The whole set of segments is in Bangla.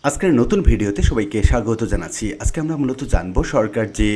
আজকের নতুন ভিডিওতে সবাইকে স্বাগত জানাচ্ছি। আজকে আমরা মূলত জানবো সরকার যে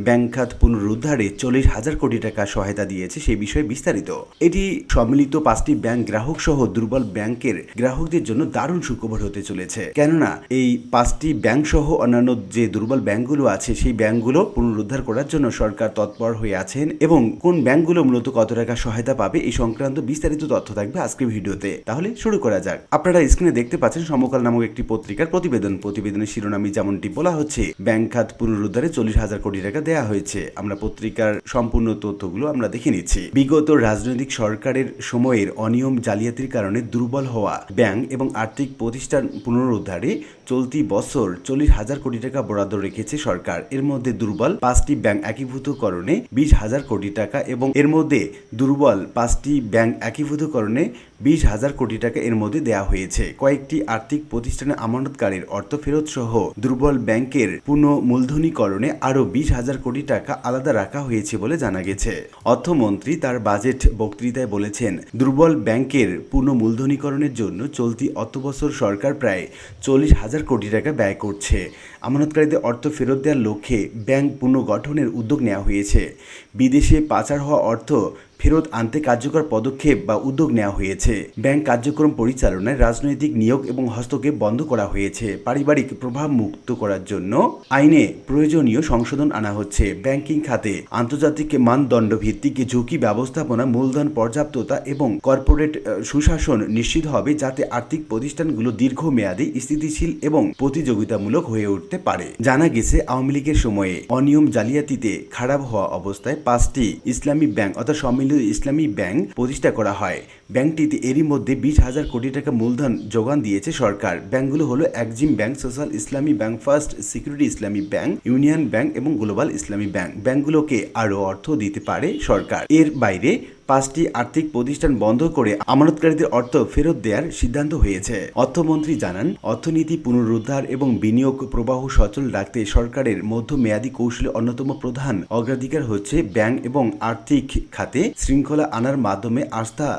ব্যাংক খাত পুনরুদ্ধারে 40,000 কোটি টাকা সহায়তা দিয়েছে সেই বিষয়ে বিস্তারিত। এটি সম্মিলিত 5টি ব্যাংক গ্রাহক সহ দুর্বল ব্যাংকের গ্রাহকদের জন্য দারুণ সুখবর হতে চলেছে। কেননা এই 5টি ব্যাংক সহ অন্যান্য যে দুর্বল ব্যাংকগুলো আছে সেই ব্যাংকগুলো পুনরুদ্ধার করার জন্য সরকার তৎপর হয়ে আছেন এবং কোন ব্যাংকগুলো মূলত কত টাকা সহায়তা পাবে এই সংক্রান্ত বিস্তারিত তথ্য থাকবে আজকের ভিডিওতে। তাহলে শুরু করা যাক। আপনারা স্ক্রিনে দেখতে পাচ্ছেন সমকাল নামক একটি পত্রিকার প্রতিবেদনের শিরোনামে যেমনটি বলা হচ্ছে, ব্যাংক খাত পুনরুদ্ধারে 40,000 কোটি টাকা দেওয়া হয়েছে। আমরা পত্রিকার সম্পূর্ণ তথ্যগুলো আমরা দেখে নিচ্ছি। বিগত রাজনৈতিক সরকারের সময়ের অনিয়ম জালিয়াতির কারণে দুর্বল হওয়া ব্যাংক এবং আর্থিক প্রতিষ্ঠান পুনরুদ্ধারে চলতি বছর 40,000 কোটি টাকা বরাদ্দ রেখেছে সরকার। এর মধ্যে দুর্বল 5টি ব্যাংক একীভূতকরণে 20,000 কোটি টাকা এবং এর মধ্যে দুর্বল 5টি ব্যাংক একীভূতকরণে 20,000 কোটি টাকা এর মধ্যে দেওয়া হয়েছে। কয়েকটি আর্থিক প্রতিষ্ঠানে আমানতকারীর অর্থ ফেরত সহ দুর্বল ব্যাংকের পুনঃমূলধনীকরণে আরও 20,000 কোটি টাকা আলাদা রাখা হয়েছে বলে জানা গেছে। অর্থমন্ত্রী তার বাজেট বক্তৃতায় বলেছেন, দুর্বল ব্যাংকের পুনঃমূলধনীকরণের জন্য চলতি অর্থবছর সরকার প্রায় 40,000 কোটি টাকা ব্যয় করছে। আমানতকারীদের অর্থ ফেরত দেওয়ার লক্ষ্যে ব্যাংক পুনর্গঠনের উদ্যোগ নেওয়া হয়েছে। বিদেশে পাচার হওয়া অর্থ ফেরত আনতে কার্যকর পদক্ষেপ বা উদ্যোগ নেওয়া হয়েছে। ব্যাংক কার্যক্রম পরিচালনায় রাজনৈতিক নিয়োগ এবং হস্তক্ষেপ বন্ধ করা হয়েছে। পারিবারিক প্রভাব মুক্ত করার জন্য আইনে প্রয়োজনীয় সংশোধন আনা হচ্ছে। ব্যাংকিং খাতে আন্তর্জাতিক মানদণ্ড ভিত্তিক ঝুঁকি ব্যবস্থাপনা, মূলধন পর্যাপ্ততা এবং কর্পোরেট সুশাসন নিশ্চিত হবে যাতে আর্থিক প্রতিষ্ঠানগুলো দীর্ঘমেয়াদী, স্থিতিশীল এবং প্রতিযোগিতামূলক হয়ে উঠতে পারে। জানা গেছে, আওয়ামী লীগের সময়ে অনিয়ম জালিয়াতিতে খারাপ হওয়া অবস্থায় 5টি ইসলামী ব্যাংক অর্থাৎ সম্মিলিত ইসলামী ব্যাংক প্রতিষ্ঠা করা হয়। ব্যাংকটিতে এরই মধ্যে 20,000 কোটি টাকা মূলধন যোগান দিয়েছে সরকার। ব্যাংকগুলো হলো এক্সিম ব্যাংক, সোশ্যাল ইসলামী ব্যাংক, ফার্স্ট সিকিউরিটি ইসলামী ব্যাংক, ইউনিয়ন ব্যাংক এবং গ্লোবাল ইসলামী ব্যাংক। ব্যাংকগুলোকে আরও অর্থ দিতে পারে সরকার। এর বাইরে 5টি আর্থিক প্রতিষ্ঠান বন্ধ করে আমানতকারীদের অর্থ ফেরত দেওয়ার সিদ্ধান্ত হয়েছে। অর্থমন্ত্রী জানান, অর্থনীতি পুনরুদ্ধার এবং বিনিয়োগ প্রবাহ সচল রাখতে সরকারের মধ্যমেয়াদী কৌশলে অন্যতম প্রধান অগ্রাধিকার হচ্ছে ব্যাংক এবং আর্থিক খাতে শৃঙ্খলা আনার মাধ্যমে আস্থা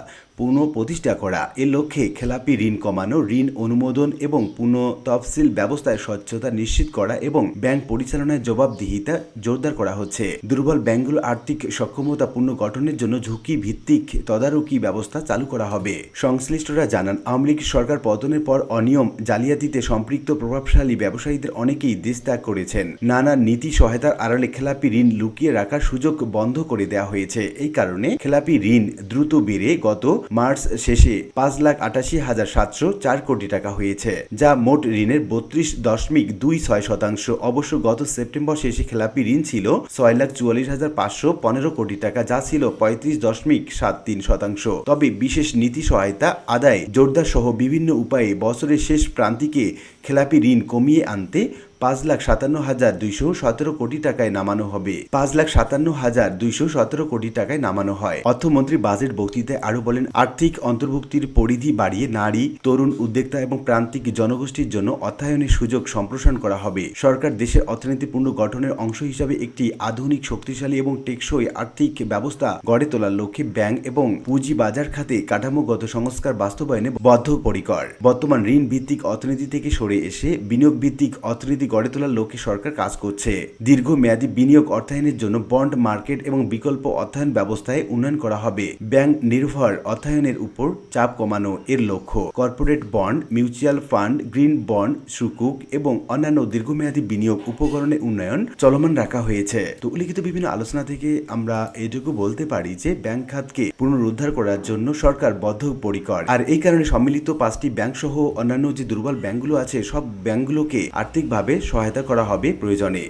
পুনঃপ্রতিষ্ঠা করা। এর লক্ষ্যে খেলাপি ঋণ কমানো, ঋণ অনুমোদন এবং পুনঃতফসিল ব্যবস্থায় স্বচ্ছতা নিশ্চিত করা এবং ব্যাংক পরিচালনায় জবাবদিহিতা জোরদার করা হচ্ছে। দুর্বল ব্যাংকগুলো আর্থিক সক্ষমতা পুনর্গঠনের জন্য ঝুঁকি ভিত্তিক তদারকি ব্যবস্থা চালু করা হবে। সংশ্লিষ্টরা জানান, আওয়ামী লীগ সরকার পতনের পর অনিয়ম জালিয়াতিতে সম্পৃক্ত প্রভাবশালী ব্যবসায়ীদের অনেকেই দেশ ত্যাগ করেছেন। নানা নীতি সহায়তার আড়ালে খেলাপি ঋণ লুকিয়ে রাখার সুযোগ বন্ধ করে দেওয়া হয়েছে। এই কারণে খেলাপি ঋণ দ্রুত বেড়ে গত মার্চ শেষে 5,88,704 কোটি টাকা হয়েছে, যা মোট ঋণের 32.26%। অবশ্য গত সেপ্টেম্বর শেষে খেলাপি ঋণ ছিল 6,44,515 কোটি টাকা, যা ছিল 35.73%। তবে বিশেষ নীতি সহায়তা আদায় জোরদার সহ বিভিন্ন উপায়ে বছরের শেষ প্রান্তিকে খেলাপি ঋণ কমিয়ে আনতে 5,57,217 কোটি টাকায় নামানো হবে। 5,57,217 কোটি টাকায় নামানো হয়। অর্থমন্ত্রী বাজেট বক্তৃতায় আরো বলেন, আর্থিক অন্তর্ভুক্তির পরিধি বাড়িয়ে নারী, তরুণ উদ্যোক্তা এবং প্রান্তিক জনগোষ্ঠীর জন্য অর্থায়নের সুযোগ সম্প্রসারণ করা হবে। সরকার দেশের অর্থনীতি পুনর্গঠনের অংশ হিসাবে একটি আধুনিক, শক্তিশালী এবং টেকসই আর্থিক ব্যবস্থা গড়ে তোলার লক্ষ্যে ব্যাংক এবং পুঁজিবাজার খাতে কাঠামোগত সংস্কার বাস্তবায়নে বদ্ধপরিকর। বর্তমান ঋণ ভিত্তিক অর্থনীতি থেকে সরে এসে বিনিয়োগ ভিত্তিক অর্থনীতি গড়ে তোলার লক্ষ্যে সরকার কাজ করছে। দীর্ঘমেয়াদী বিনিয়োগ অর্থায়নের জন্য বন্ড মার্কেট এবং বিকল্প অর্থায়ন ব্যবস্থায় উন্নয়ন করা হবে। ব্যাংক নির্ভর অর্থায়নের উপর চাপ কমানো এর লক্ষ্য। Corporate bond, mutual fund, green bond, সুকুক এবং অন্যান্য দীর্ঘমেয়াদী বিনিয়োগ উপকরণের উন্নয়ন চলমান রাখা হয়েছে। তো উল্লিখিত বিভিন্ন আলোচনা থেকে আমরা এটুকু বলতে পারি যে ব্যাংক খাতকে পুনরুদ্ধার করার জন্য সরকার বদ্ধপরিকর। আর এই কারণে সম্মিলিত 5টি ব্যাংক সহ অন্যান্য যে দুর্বল ব্যাংকগুলো আছে সব ব্যাংকগুলোকে আর্থিকভাবে সহায়তা করা হবে প্রয়োজনে,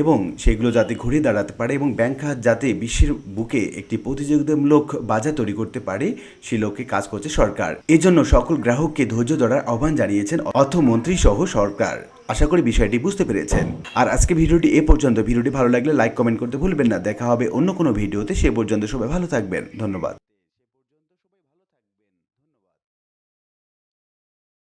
এবং সেগুলো যাতে ঘুরে দাঁড়াতে পারে এবং ব্যাংক খাত যাতে বিশ্বের বুকে একটি প্রতিযোগিতামূলক বাজার তৈরি করতে পারে সেই লক্ষ্যে কাজ করছে সরকার। এজন্য সকল গ্রাহককে ধৈর্য ধরার আহ্বান জানিয়েছেন অর্থমন্ত্রী সহ সরকার। আশা করি বিষয়টি বুঝতে পেরেছেন। আর আজকে ভিডিওটি এ পর্যন্ত। ভিডিওটি ভালো লাগলে লাইক, কমেন্ট করতে ভুলবেন না। দেখা হবে অন্য কোনো ভিডিওতে। সে পর্যন্ত সবাই ভালো থাকবেন। ধন্যবাদ।